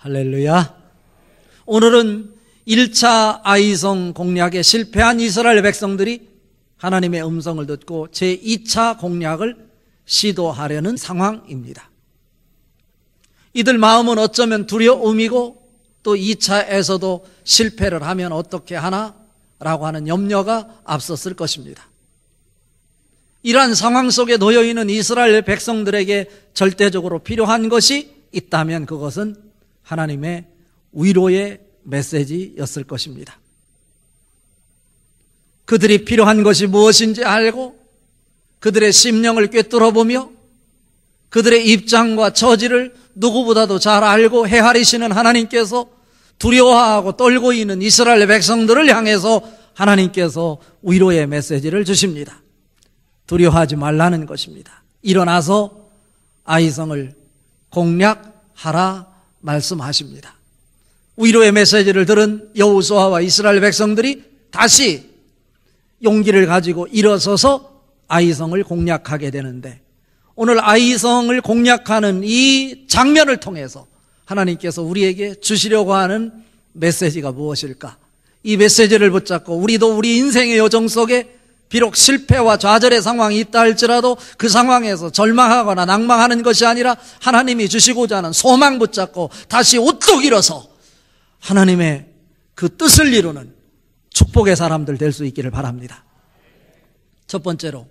할렐루야. 오늘은 1차 아이성 공략에 실패한 이스라엘 백성들이 하나님의 음성을 듣고 제2차 공략을 시도하려는 상황입니다. 이들 마음은 어쩌면 두려움이고 또 2차에서도 실패를 하면 어떻게 하나라고 하는 염려가 앞섰을 것입니다. 이러한 상황 속에 놓여있는 이스라엘 백성들에게 절대적으로 필요한 것이 있다면 그것은 하나님의 위로의 메시지였을 것입니다. 그들이 필요한 것이 무엇인지 알고 그들의 심령을 꿰뚫어보며 그들의 입장과 처지를 누구보다도 잘 알고 헤아리시는 하나님께서 두려워하고 떨고 있는 이스라엘 백성들을 향해서 하나님께서 위로의 메시지를 주십니다. 두려워하지 말라는 것입니다. 일어나서 아이성을 공략하라 말씀하십니다. 위로의 메시지를 들은 여호수아와 이스라엘 백성들이 다시 용기를 가지고 일어서서 아이성을 공략하게 되는데, 오늘 아이성을 공략하는 이 장면을 통해서 하나님께서 우리에게 주시려고 하는 메시지가 무엇일까? 이 메시지를 붙잡고 우리도 우리 인생의 여정 속에 비록 실패와 좌절의 상황이 있다 할지라도 그 상황에서 절망하거나 낭망하는 것이 아니라 하나님이 주시고자 하는 소망 붙잡고 다시 우뚝 일어서 하나님의 그 뜻을 이루는 축복의 사람들 될 수 있기를 바랍니다. 첫 번째로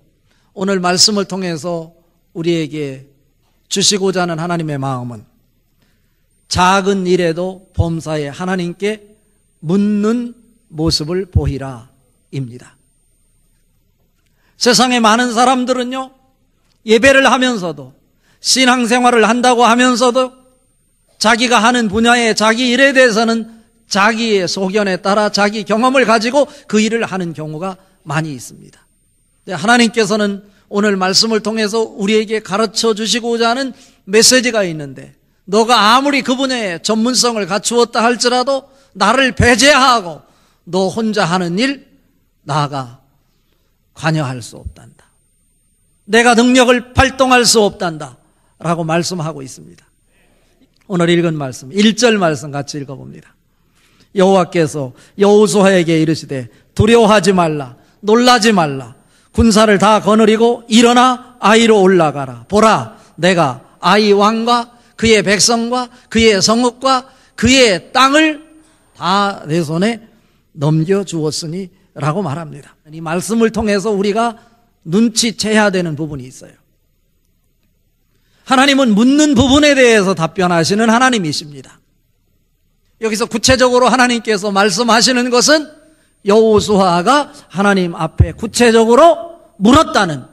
오늘 말씀을 통해서 우리에게 주시고자 하는 하나님의 마음은 작은 일에도 범사에 하나님께 묻는 모습을 보이라 입니다. 세상에 많은 사람들은요, 예배를 하면서도 신앙생활을 한다고 하면서도 자기가 하는 분야의 자기 일에 대해서는 자기의 소견에 따라 자기 경험을 가지고 그 일을 하는 경우가 많이 있습니다. 하나님께서는 오늘 말씀을 통해서 우리에게 가르쳐 주시고자 하는 메시지가 있는데, 너가 아무리 그 분야에 전문성을 갖추었다 할지라도 나를 배제하고 너 혼자 하는 일 나가 관여할 수 없단다. 내가 능력을 발동할 수 없단다 라고 말씀하고 있습니다. 오늘 읽은 말씀 1절 말씀 같이 읽어봅니다. 여호와께서 여호수아에게 이르시되 두려워하지 말라, 놀라지 말라, 군사를 다 거느리고 일어나 아이로 올라가라. 보라, 내가 아이 왕과 그의 백성과 그의 성읍과 그의 땅을 다 내 손에 넘겨주었으니 라고 말합니다. 이 말씀을 통해서 우리가 눈치채야 되는 부분이 있어요. 하나님은 묻는 부분에 대해서 답변하시는 하나님이십니다. 여기서 구체적으로 하나님께서 말씀하시는 것은 여호수아가 하나님 앞에 구체적으로 물었다는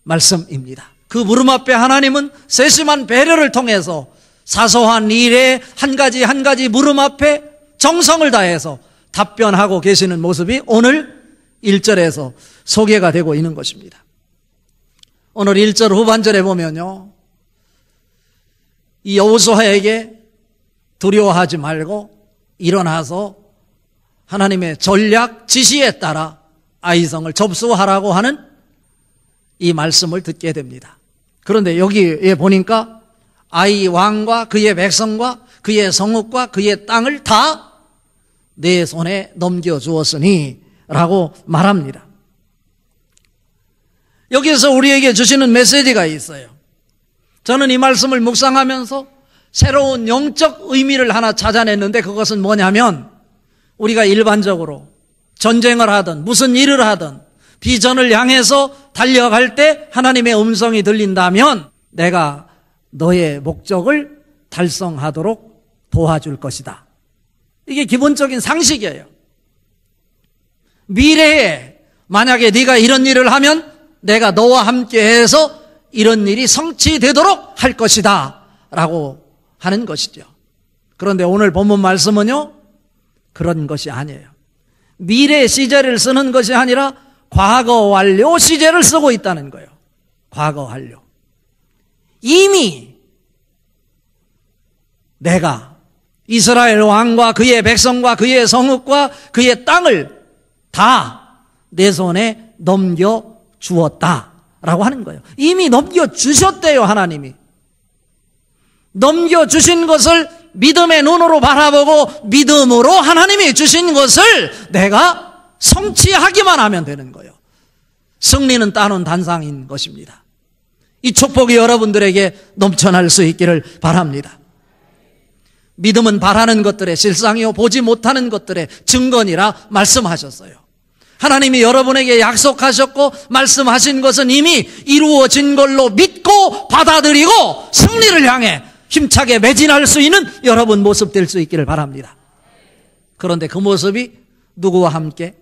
말씀입니다. 그 물음 앞에 하나님은 세심한 배려를 통해서 사소한 일에 한 가지 물음 앞에 정성을 다해서 답변하고 계시는 모습이 오늘 1절에서 소개가 되고 있는 것입니다. 오늘 1절 후반절에 보면요, 이 여호수아에게 두려워하지 말고 일어나서 하나님의 전략 지시에 따라 아이성을 접수하라고 하는 이 말씀을 듣게 됩니다. 그런데 여기에 보니까 아이 왕과 그의 백성과 그의 성읍과 그의 땅을 다 내 손에 넘겨주었으니 라고 말합니다. 여기서 우리에게 주시는 메시지가 있어요. 저는 이 말씀을 묵상하면서 새로운 영적 의미를 하나 찾아냈는데, 그것은 뭐냐면 우리가 일반적으로 전쟁을 하든 무슨 일을 하든 비전을 향해서 달려갈 때 하나님의 음성이 들린다면 내가 너의 목적을 달성하도록 도와줄 것이다. 이게 기본적인 상식이에요. 미래에 만약에 네가 이런 일을 하면 내가 너와 함께해서 이런 일이 성취되도록 할 것이다 라고 하는 것이죠. 그런데 오늘 본문 말씀은요, 그런 것이 아니에요. 미래 시제를 쓰는 것이 아니라 과거 완료 시제를 쓰고 있다는 거예요. 과거 완료. 이미 내가 이스라엘 왕과 그의 백성과 그의 성읍과 그의 땅을 다 내 손에 넘겨주었다라고 하는 거예요. 이미 넘겨주셨대요. 하나님이 넘겨주신 것을 믿음의 눈으로 바라보고 믿음으로 하나님이 주신 것을 내가 성취하기만 하면 되는 거예요. 승리는 따놓은 단상인 것입니다. 이 축복이 여러분들에게 넘쳐날 수 있기를 바랍니다. 믿음은 바라는 것들의 실상이요 보지 못하는 것들의 증거니라 말씀하셨어요. 하나님이 여러분에게 약속하셨고 말씀하신 것은 이미 이루어진 걸로 믿고 받아들이고 승리를 향해 힘차게 매진할 수 있는 여러분 모습 될 수 있기를 바랍니다. 그런데 그 모습이 누구와 함께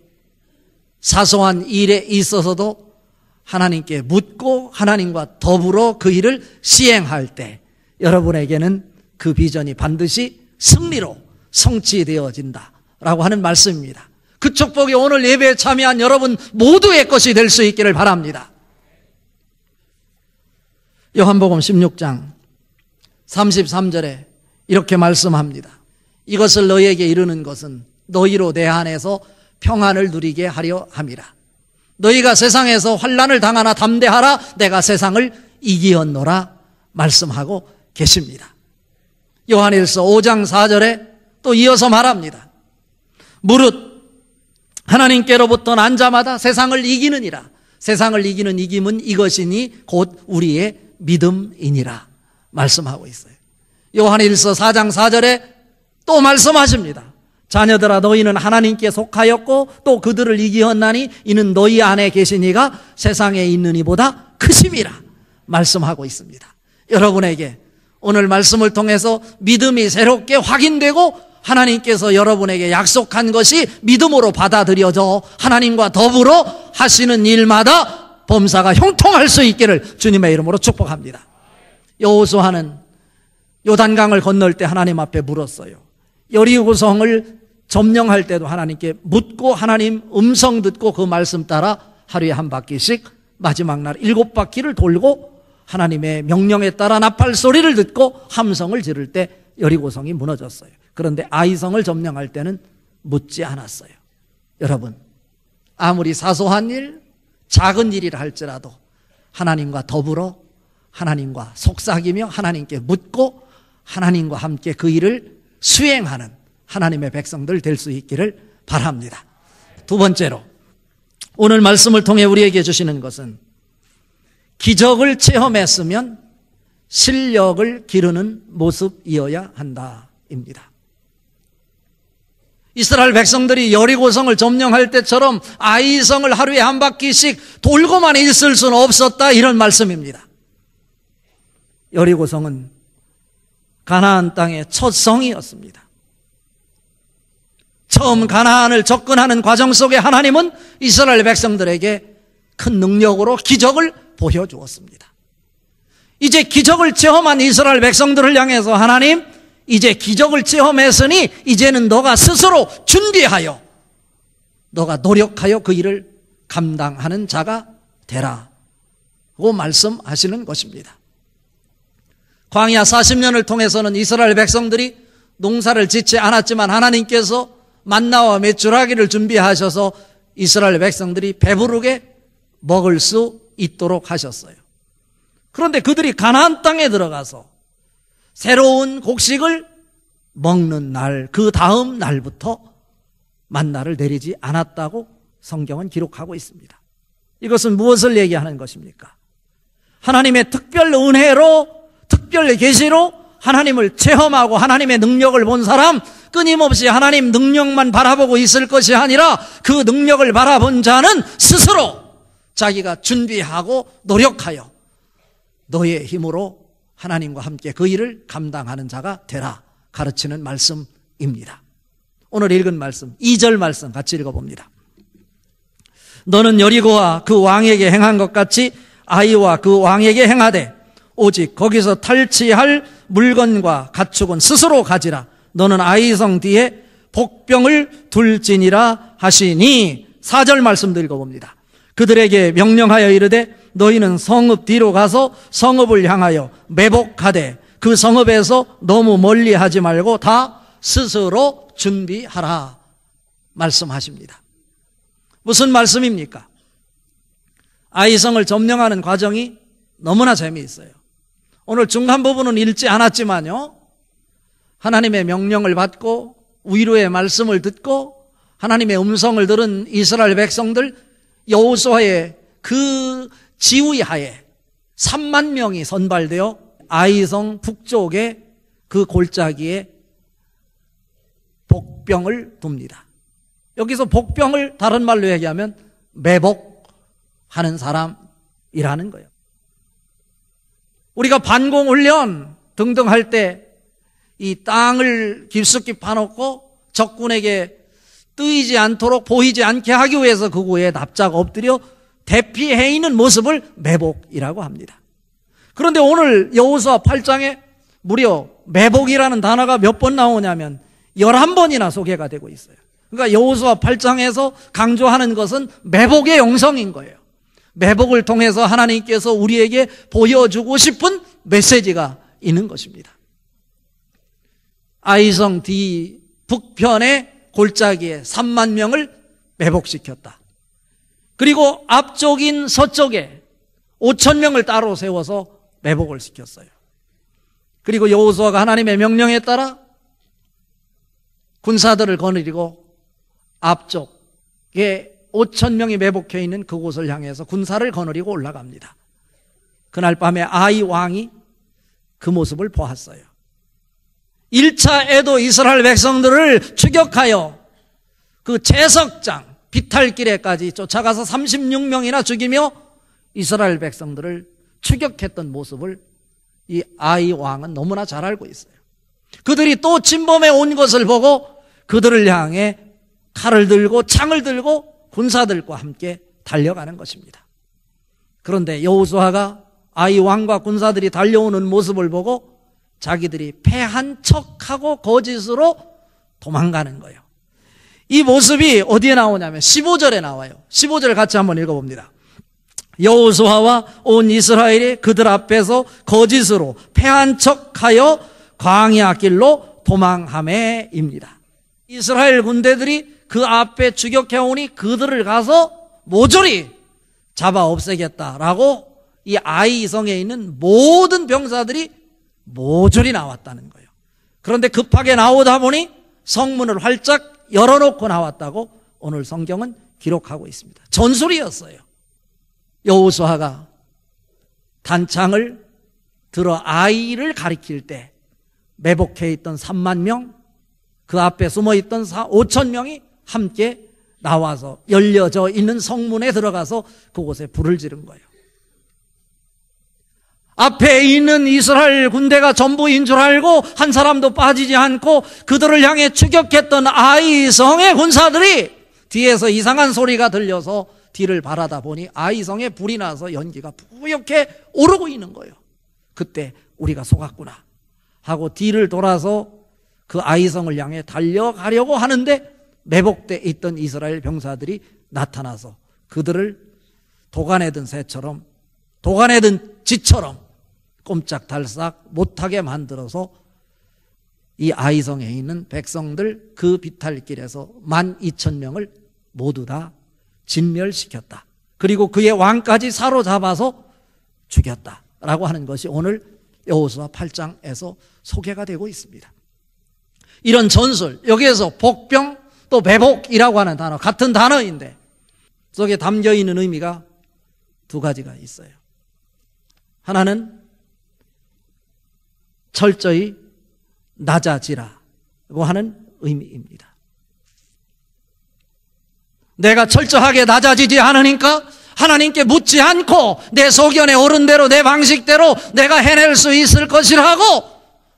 사소한 일에 있어서도 하나님께 묻고 하나님과 더불어 그 일을 시행할 때 여러분에게는 그 비전이 반드시 승리로 성취되어진다라고 하는 말씀입니다. 그 축복이 오늘 예배에 참여한 여러분 모두의 것이 될 수 있기를 바랍니다. 요한복음 16장 33절에 이렇게 말씀합니다. 이것을 너희에게 이르는 것은 너희로 내 안에서 평안을 누리게 하려 함이라. 너희가 세상에서 환난을 당하나 담대하라. 내가 세상을 이기었노라 말씀하고 계십니다. 요한일서 5장 4절에 또 이어서 말합니다. 무릇 하나님께로부터 난 자마다 세상을 이기느니라. 세상을 이기는 이김은 이것이니 곧 우리의 믿음이니라 말씀하고 있어요. 요한일서 4장 4절에 또 말씀하십니다. 자녀들아 너희는 하나님께 속하였고 또 그들을 이기었나니 이는 너희 안에 계신 이가 세상에 있는 이보다 크심이라 말씀하고 있습니다. 여러분에게 오늘 말씀을 통해서 믿음이 새롭게 확인되고 하나님께서 여러분에게 약속한 것이 믿음으로 받아들여져 하나님과 더불어 하시는 일마다 범사가 형통할 수 있기를 주님의 이름으로 축복합니다. 여호수아는 요단강을 건널 때 하나님 앞에 물었어요. 여리고성을 점령할 때도 하나님께 묻고 하나님 음성 듣고 그 말씀 따라 하루에 한 바퀴씩 마지막 날 7바퀴를 돌고 하나님의 명령에 따라 나팔 소리를 듣고 함성을 지를 때 여리고성이 무너졌어요. 그런데 아이성을 점령할 때는 묻지 않았어요. 여러분, 아무리 사소한 일, 작은 일이라 할지라도 하나님과 더불어 하나님과 속삭이며 하나님께 묻고 하나님과 함께 그 일을 수행하는 하나님의 백성들 될 수 있기를 바랍니다. 두 번째로 오늘 말씀을 통해 우리에게 주시는 것은 기적을 체험했으면 실력을 기르는 모습이어야 한다입니다. 이스라엘 백성들이 여리고성을 점령할 때처럼 아이성을 하루에 한 바퀴씩 돌고만 있을 수는 없었다, 이런 말씀입니다. 여리고성은 가나안 땅의 첫 성이었습니다. 처음 가나안을 접근하는 과정 속에 하나님은 이스라엘 백성들에게 큰 능력으로 기적을 보여주었습니다. 이제 기적을 체험한 이스라엘 백성들을 향해서 하나님, 이제 기적을 체험했으니 이제는 너가 스스로 준비하여 너가 노력하여 그 일을 감당하는 자가 되라고 말씀하시는 것입니다. 광야 40년을 통해서는 이스라엘 백성들이 농사를 짓지 않았지만 하나님께서 만나와 메추라기를 준비하셔서 이스라엘 백성들이 배부르게 먹을 수 있도록 하셨어요. 그런데 그들이 가나안 땅에 들어가서 새로운 곡식을 먹는 날, 그 다음 날부터 만나를 내리지 않았다고 성경은 기록하고 있습니다. 이것은 무엇을 얘기하는 것입니까? 하나님의 특별 은혜로, 특별 계시로 하나님을 체험하고 하나님의 능력을 본 사람, 끊임없이 하나님 능력만 바라보고 있을 것이 아니라 그 능력을 바라본 자는 스스로 자기가 준비하고 노력하여 너의 힘으로 하나님과 함께 그 일을 감당하는 자가 되라 가르치는 말씀입니다. 오늘 읽은 말씀 2절 말씀 같이 읽어봅니다. 너는 여리고와 그 왕에게 행한 것 같이 아이와 그 왕에게 행하되 오직 거기서 탈취할 물건과 가축은 스스로 가지라. 너는 아이성 뒤에 복병을 둘지니라 하시니. 4절 말씀도 읽어봅니다. 그들에게 명령하여 이르되 너희는 성읍 뒤로 가서 성읍을 향하여 매복하되 그 성읍에서 너무 멀리 하지 말고 다 스스로 준비하라 말씀하십니다. 무슨 말씀입니까? 아이성을 점령하는 과정이 너무나 재미있어요. 오늘 중간 부분은 읽지 않았지만요, 하나님의 명령을 받고 위로의 말씀을 듣고 하나님의 음성을 들은 이스라엘 백성들, 여호수아의 그 지휘하에 3만 명이 선발되어 아이성 북쪽의 그 골짜기에 복병을 둡니다. 여기서 복병을 다른 말로 얘기하면 매복하는 사람이라는 거예요. 우리가 반공훈련 등등 할 때 이 땅을 깊숙이 파놓고 적군에게 뜨이지 않도록 보이지 않게 하기 위해서 그곳에 납작 엎드려 대피해 있는 모습을 매복이라고 합니다. 그런데 오늘 여호수아 8장에 무려 매복이라는 단어가 몇 번 나오냐면 11번이나 소개가 되고 있어요. 그러니까 여호수아 8장에서 강조하는 것은 매복의 영성인 거예요. 매복을 통해서 하나님께서 우리에게 보여주고 싶은 메시지가 있는 것입니다. 아이성 뒤 북편의 골짜기에 3만 명을 매복시켰다. 그리고 앞쪽인 서쪽에 5천 명을 따로 세워서 매복을 시켰어요. 그리고 여호수아가 하나님의 명령에 따라 군사들을 거느리고 앞쪽에 5천 명이 매복해 있는 그곳을 향해서 군사를 거느리고 올라갑니다. 그날 밤에 아이 왕이 그 모습을 보았어요. 1차 에도 이스라엘 백성들을 추격하여 그 제석장 비탈길에까지 쫓아가서 36명이나 죽이며 이스라엘 백성들을 추격했던 모습을 이 아이 왕은 너무나 잘 알고 있어요. 그들이 또 침범해 온 것을 보고 그들을 향해 칼을 들고 창을 들고 군사들과 함께 달려가는 것입니다. 그런데 여호수아가 아이 왕과 군사들이 달려오는 모습을 보고 자기들이 패한 척하고 거짓으로 도망가는 거예요. 이 모습이 어디에 나오냐면 15절에 나와요. 15절 같이 한번 읽어봅니다. 여호수아와 온 이스라엘이 그들 앞에서 거짓으로 패한 척하여 광야 길로 도망하매입니다. 이스라엘 군대들이 그 앞에 추격해오니 그들을 가서 모조리 잡아 없애겠다라고 이 아이성에 있는 모든 병사들이 모조리 나왔다는 거예요. 그런데 급하게 나오다 보니 성문을 활짝 열어놓고 나왔다고 오늘 성경은 기록하고 있습니다. 전술이었어요. 여호수아가 단창을 들어 아이를 가리킬 때 매복해 있던 3만 명, 그 앞에 숨어 있던 5천 명이 함께 나와서 열려져 있는 성문에 들어가서 그곳에 불을 지른 거예요. 앞에 있는 이스라엘 군대가 전부인 줄 알고 한 사람도 빠지지 않고 그들을 향해 추격했던 아이성의 군사들이 뒤에서 이상한 소리가 들려서 뒤를 바라다 보니 아이성에 불이 나서 연기가 뿌옇게 오르고 있는 거예요. 그때 우리가 속았구나 하고 뒤를 돌아서 그 아이성을 향해 달려가려고 하는데 매복돼 있던 이스라엘 병사들이 나타나서 그들을 도가내든 새처럼 도가내든 쥐처럼 꼼짝달싹 못하게 만들어서 이 아이성에 있는 백성들 그 비탈길에서 12,000명을 모두 다 진멸시켰다. 그리고 그의 왕까지 사로잡아서 죽였다라고 하는 것이 오늘 여호수아 8장에서 소개가 되고 있습니다. 이런 전술, 여기에서 복병 또 매복이라고 하는 단어, 같은 단어인데 속에 담겨있는 의미가 두 가지가 있어요. 하나는 철저히 낮아지라고 하는 의미입니다. 내가 철저하게 낮아지지 않으니까 하나님께 묻지 않고 내 소견에 옳은 대로 내 방식대로 내가 해낼 수 있을 것이라고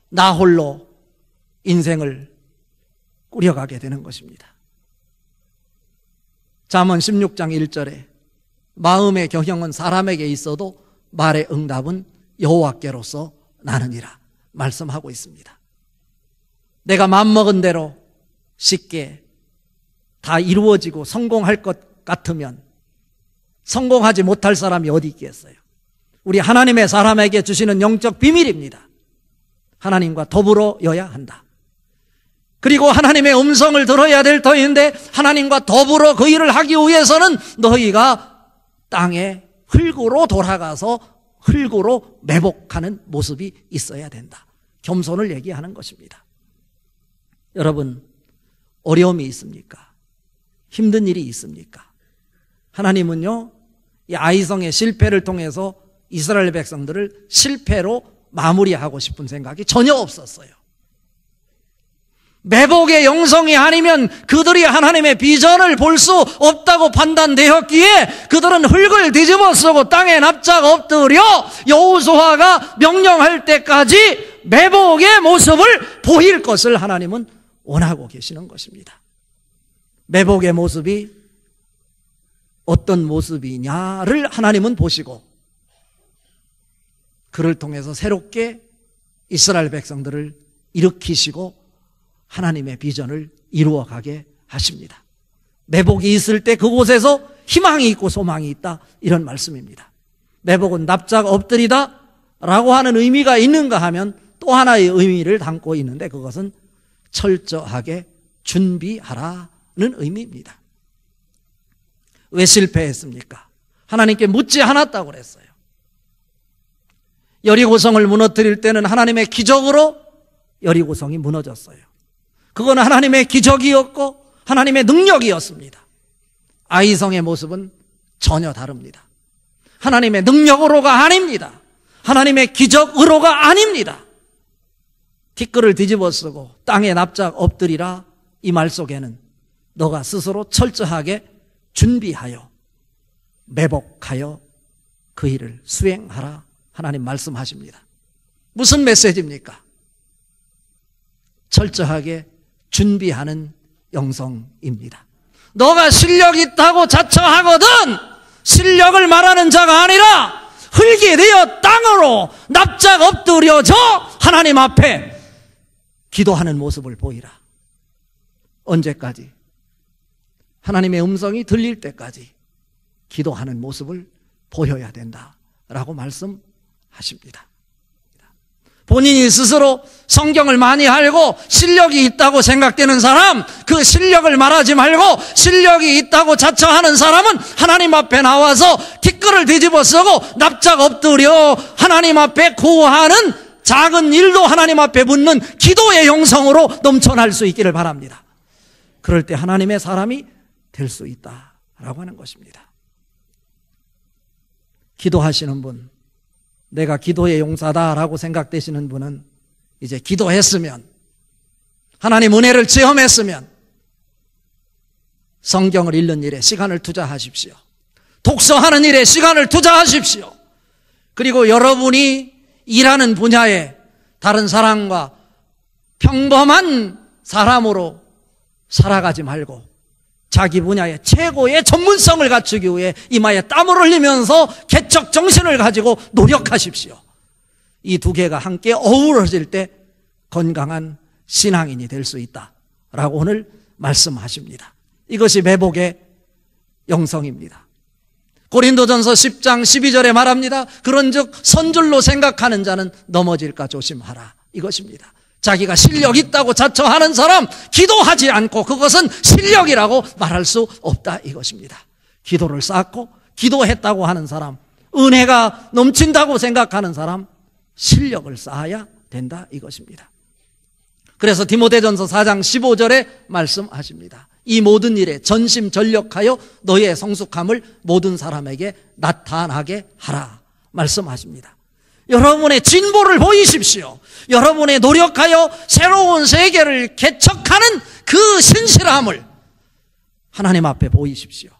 나 홀로 인생을 꾸려가게 되는 것입니다. 잠언 16장 1절에 마음의 경영은 사람에게 있어도 말의 응답은 여호와께로서 나느니라 말씀하고 있습니다. 내가 마음먹은 대로 쉽게 다 이루어지고 성공할 것 같으면 성공하지 못할 사람이 어디 있겠어요? 우리 하나님의 사람에게 주시는 영적 비밀입니다. 하나님과 더불어여야 한다. 그리고 하나님의 음성을 들어야 될 터인데 하나님과 더불어 그 일을 하기 위해서는 너희가 땅에 흙으로 돌아가서 흙으로 매복하는 모습이 있어야 된다. 겸손을 얘기하는 것입니다. 여러분, 어려움이 있습니까? 힘든 일이 있습니까? 하나님은요, 이 아이성의 실패를 통해서 이스라엘 백성들을 실패로 마무리하고 싶은 생각이 전혀 없었어요. 매복의 영성이 아니면 그들이 하나님의 비전을 볼 수 없다고 판단되었기에 그들은 흙을 뒤집어 쓰고 땅에 납작 엎드려 여호수아가 명령할 때까지 매복의 모습을 보일 것을 하나님은 원하고 계시는 것입니다. 매복의 모습이 어떤 모습이냐를 하나님은 보시고 그를 통해서 새롭게 이스라엘 백성들을 일으키시고 하나님의 비전을 이루어가게 하십니다. 매복이 있을 때 그곳에서 희망이 있고 소망이 있다, 이런 말씀입니다. 매복은 납작 엎드리다 라고 하는 의미가 있는가 하면 또 하나의 의미를 담고 있는데 그것은 철저하게 준비하라는 의미입니다. 왜 실패했습니까? 하나님께 묻지 않았다고 그랬어요. 여리고성을 무너뜨릴 때는 하나님의 기적으로 여리고성이 무너졌어요. 그건 하나님의 기적이었고 하나님의 능력이었습니다. 아이성의 모습은 전혀 다릅니다. 하나님의 능력으로가 아닙니다. 하나님의 기적으로가 아닙니다. 티끌을 뒤집어 쓰고 땅에 납작 엎드리라, 이 말 속에는 너가 스스로 철저하게 준비하여 매복하여 그 일을 수행하라, 하나님 말씀하십니다. 무슨 메시지입니까? 철저하게 준비하는 영성입니다. 너가 실력 있다고 자처하거든 실력을 말하는 자가 아니라 흙이 되어 땅으로 납작 엎드려져 하나님 앞에 기도하는 모습을 보이라. 언제까지? 하나님의 음성이 들릴 때까지 기도하는 모습을 보여야 된다라고 말씀하십니다. 본인이 스스로 성경을 많이 알고 실력이 있다고 생각되는 사람, 그 실력을 말하지 말고 실력이 있다고 자처하는 사람은 하나님 앞에 나와서 티끌을 뒤집어 쓰고 납작 엎드려 하나님 앞에 구하는 작은 일도 하나님 앞에 묻는 기도의 영성으로 넘쳐날 수 있기를 바랍니다. 그럴 때 하나님의 사람이 될 수 있다라고 하는 것입니다. 기도하시는 분, 내가 기도의 용사다라고 생각되시는 분은 이제 기도했으면, 하나님 은혜를 체험했으면 성경을 읽는 일에 시간을 투자하십시오. 독서하는 일에 시간을 투자하십시오. 그리고 여러분이 일하는 분야에 다른 사람과 평범한 사람으로 살아가지 말고 자기 분야의 최고의 전문성을 갖추기 위해 이마에 땀을 흘리면서 개척 정신을 가지고 노력하십시오. 이 두 개가 함께 어우러질 때 건강한 신앙인이 될 수 있다라고 오늘 말씀하십니다. 이것이 매복의 영성입니다. 고린도전서 10장 12절에 말합니다. 그런즉 선줄로 생각하는 자는 넘어질까 조심하라, 이것입니다. 자기가 실력 있다고 자처하는 사람, 기도하지 않고 그것은 실력이라고 말할 수 없다, 이것입니다. 기도를 쌓고 기도했다고 하는 사람, 은혜가 넘친다고 생각하는 사람, 실력을 쌓아야 된다, 이것입니다. 그래서 디모데전서 4장 15절에 말씀하십니다. 이 모든 일에 전심전력하여 너의 성숙함을 모든 사람에게 나타나게 하라 말씀하십니다. 여러분의 진보를 보이십시오. 여러분의 노력하여 새로운 세계를 개척하는 그 신실함을 하나님 앞에 보이십시오.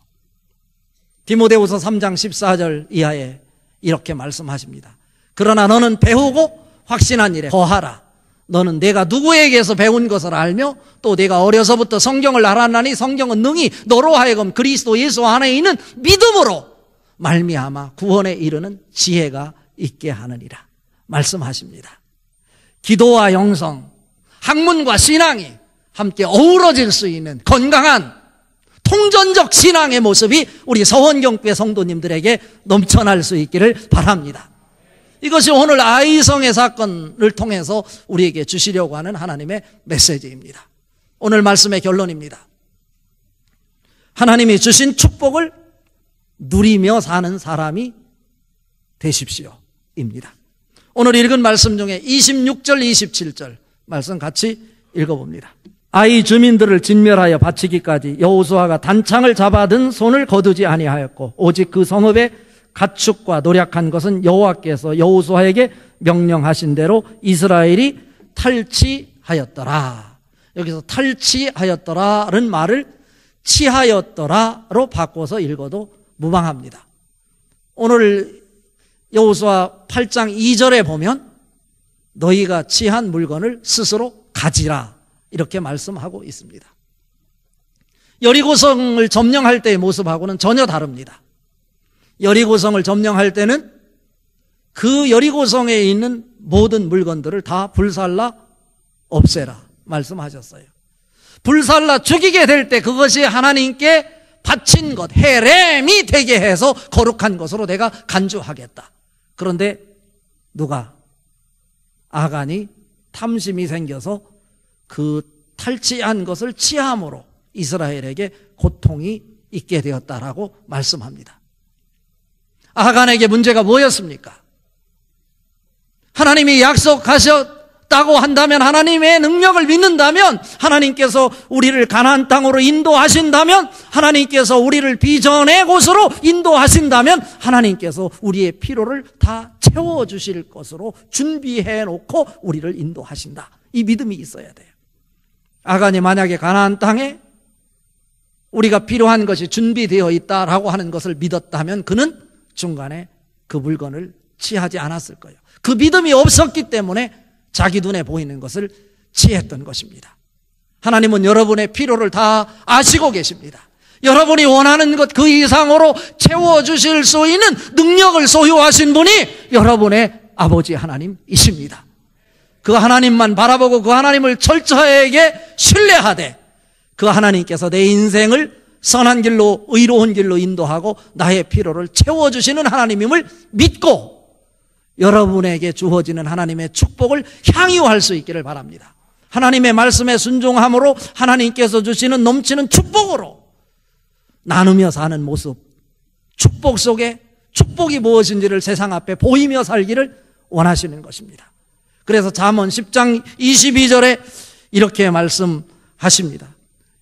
디모데후서 3장 14절 이하에 이렇게 말씀하십니다. 그러나 너는 배우고 확신한 일에 거하라. 너는 내가 누구에게서 배운 것을 알며 또 내가 어려서부터 성경을 알았나니 성경은 능히 너로 하여금 그리스도 예수 안에 있는 믿음으로 말미암아 구원에 이르는 지혜가 있게 하느니라 말씀하십니다. 기도와 영성, 학문과 신앙이 함께 어우러질 수 있는 건강한 통전적 신앙의 모습이 우리 서원경교회 성도님들에게 넘쳐날 수 있기를 바랍니다. 이것이 오늘 아이성의 사건을 통해서 우리에게 주시려고 하는 하나님의 메시지입니다. 오늘 말씀의 결론입니다. 하나님이 주신 축복을 누리며 사는 사람이 되십시오 입니다. 오늘 읽은 말씀 중에 26절 27절 말씀 같이 읽어봅니다. 아이 주민들을 진멸하여 바치기까지 여호수아가 단창을 잡아든 손을 거두지 아니하였고 오직 그 성읍에 가축과 노략한 것은 여호와께서 여호수아에게 명령하신 대로 이스라엘이 탈취하였더라. 여기서 탈취하였더라는 말을 치하였더라로 바꿔서 읽어도 무방합니다. 오늘 여호수아 8장 2절에 보면 너희가 취한 물건을 스스로 가지라 이렇게 말씀하고 있습니다. 여리고성을 점령할 때의 모습하고는 전혀 다릅니다. 여리고성을 점령할 때는 그 여리고성에 있는 모든 물건들을 다 불살라 없애라 말씀하셨어요. 불살라 죽이게 될 때 그것이 하나님께 바친 것, 헤렘이 되게 해서 거룩한 것으로 내가 간주하겠다. 그런데 누가? 아간이 탐심이 생겨서 그 탈취한 것을 취함으로 이스라엘에게 고통이 있게 되었다라고 말씀합니다. 아간에게 문제가 뭐였습니까? 하나님이 약속하셨다고 한다면, 하나님의 능력을 믿는다면, 하나님께서 우리를 가나안 땅으로 인도하신다면, 하나님께서 우리를 비전의 곳으로 인도하신다면 하나님께서 우리의 필요를 다 채워주실 것으로 준비해 놓고 우리를 인도하신다. 이 믿음이 있어야 돼요. 아간이 만약에 가나안 땅에 우리가 필요한 것이 준비되어 있다라고 하는 것을 믿었다면 그는 중간에 그 물건을 취하지 않았을 거예요. 그 믿음이 없었기 때문에 자기 눈에 보이는 것을 취했던 것입니다. 하나님은 여러분의 필요를 다 아시고 계십니다. 여러분이 원하는 것 그 이상으로 채워주실 수 있는 능력을 소유하신 분이 여러분의 아버지 하나님이십니다. 그 하나님만 바라보고 그 하나님을 철저하게 신뢰하되 그 하나님께서 내 인생을 선한 길로 의로운 길로 인도하고 나의 필요를 채워주시는 하나님임을 믿고 여러분에게 주어지는 하나님의 축복을 향유할 수 있기를 바랍니다. 하나님의 말씀에 순종함으로 하나님께서 주시는 넘치는 축복으로 나누며 사는 모습, 축복 속에 축복이 무엇인지를 세상 앞에 보이며 살기를 원하시는 것입니다. 그래서 잠언 10장 22절에 이렇게 말씀하십니다.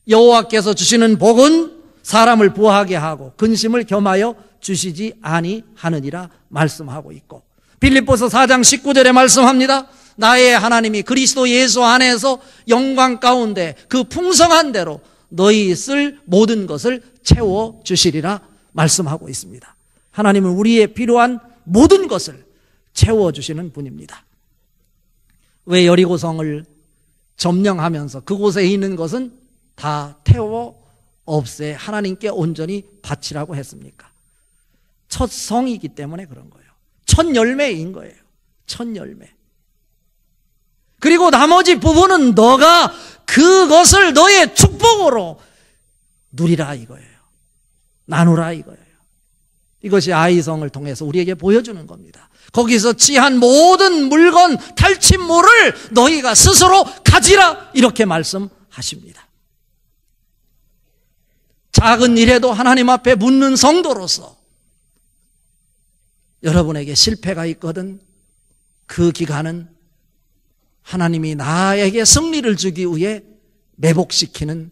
여호와께서 주시는 복은 사람을 부하게 하고 근심을 겸하여 주시지 아니하느니라 말씀하고 있고, 빌립보서 4장 19절에 말씀합니다. 나의 하나님이 그리스도 예수 안에서 영광 가운데 그 풍성한 대로 너희 쓸 모든 것을 채워주시리라 말씀하고 있습니다. 하나님은 우리의 필요한 모든 것을 채워주시는 분입니다. 왜 여리고성을 점령하면서 그곳에 있는 것은 다 태워 없애 하나님께 온전히 바치라고 했습니까? 첫 성이기 때문에 그런 거예요. 첫 열매인 거예요. 첫 열매. 그리고 나머지 부분은 너가 그것을 너의 축복으로 누리라 이거예요. 나누라 이거예요. 이것이 아이성을 통해서 우리에게 보여주는 겁니다. 거기서 취한 모든 물건, 탈취물을 너희가 스스로 가지라 이렇게 말씀하십니다. 작은 일에도 하나님 앞에 묻는 성도로서 여러분에게 실패가 있거든 그 기간은 하나님이 나에게 승리를 주기 위해 매복시키는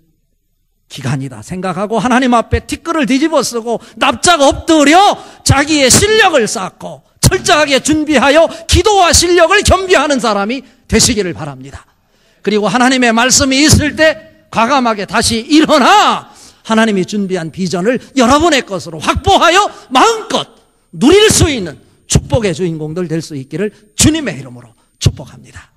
기간이다 생각하고 하나님 앞에 티끌을 뒤집어 쓰고 납작 엎드려 자기의 실력을 쌓고 철저하게 준비하여 기도와 실력을 겸비하는 사람이 되시기를 바랍니다. 그리고 하나님의 말씀이 있을 때 과감하게 다시 일어나 하나님이 준비한 비전을 여러분의 것으로 확보하여 마음껏 누릴 수 있는 축복의 주인공들 될 수 있기를 주님의 이름으로 축복합니다.